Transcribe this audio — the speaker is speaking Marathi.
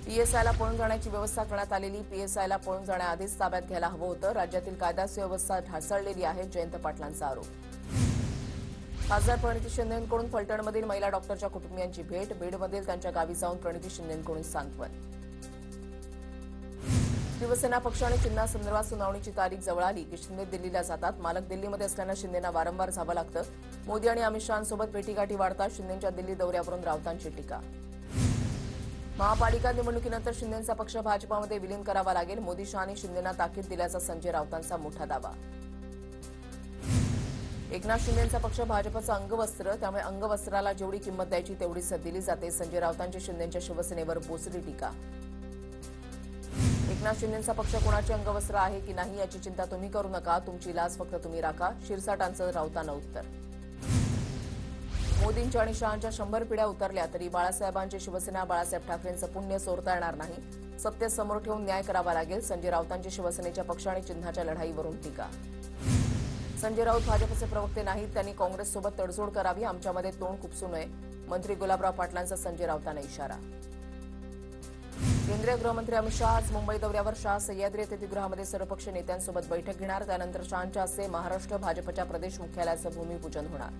पीएसआयला पळून जाण्याची व्यवस्था करण्यात आलेली. पीएसआयला पळून जाण्याआधीच ताब्यात घ्यायला हवं होतं. राज्यातील कायदा सुव्यवस्था ढासळलेली आहे, जयंत पाटलांचा आरोप. खासदार प्रणिती शिंदेंकडून फलटणमधील महिला डॉक्टरच्या कुटुंबियांची भेट. बीडमधील त्यांच्या गावी जाऊन प्रणिती शिंदेंकडून सांत्वन. शिवसेना पक्ष आणि चिन्हासंदर्भात सुनावणीची तारीख जवळ आली की शिंदे दिल्लीला जातात. मालक दिल्लीमध्ये असल्यानं शिंदेंना वारंवार जावं लागतं. मोदी आणि अमित शहांसोबत भेटीगाठी वाढतात. शिंदेंच्या दिल्ली दौऱ्यावरून राऊतांची टीका. महापालिका निवडणुकीनंतर शिंदेंचा पक्ष भाजपामध्ये विलीन करावा लागेल. मोदी शहांनी शिंदेंना ताकीद दिल्याचा संजय राऊतांचा मोठा दावा. एकनाथ शिंदेंचा पक्ष भाजपचं अंगवस्त्र, त्यामुळे अंगवस्त्राला जेवढी किंमत द्यायची तेवढीच दिली जाते. संजय राऊतांची शिंदेंच्या शिवसेनेवर बोचरी टीका. एकनाथ शिंदेंचा पक्ष कोणाचे अंगवस्त्र आहे की नाही याची चिंता तुम्ही करू नका. तुमची लाज फक्त तुम्ही राखा. शिरसाटांचं राऊतांना उत्तर. मोदींच्या आणि शहांच्या 100 पिढ्या उतरल्या तरी बाळासाहेबांची शिवसेना बाळासाहेब ठाकरेंचं पुण्य चोरता येणार नाही. सत्य समोर ठेवून न्याय करावा लागेल. संजय राऊतांची शिवसेनेच्या पक्ष आणि चिन्हाच्या लढाईवरून टीका. संजय राऊत भाजपचे प्रवक्ते नाहीत. त्यांनी काँग्रेससोबत तडजोड करावी. आमच्यामध्ये तोंड खुपसू नये. मंत्री गुलाबराव पाटलांचा संजय राऊतांना इशारा. केंद्रीय गृहमंत्री अमित शहा आज मुंबई दौऱ्यावर. शहा सह्याद्री अतिथीगृहामध्ये सर्वपक्षीय नेत्यांसोबत बैठक घेणार. त्यानंतर शहांच्या हस्ते महाराष्ट्र भाजपच्या प्रदेश मुख्यालयाचं भूमिपूजन होणार.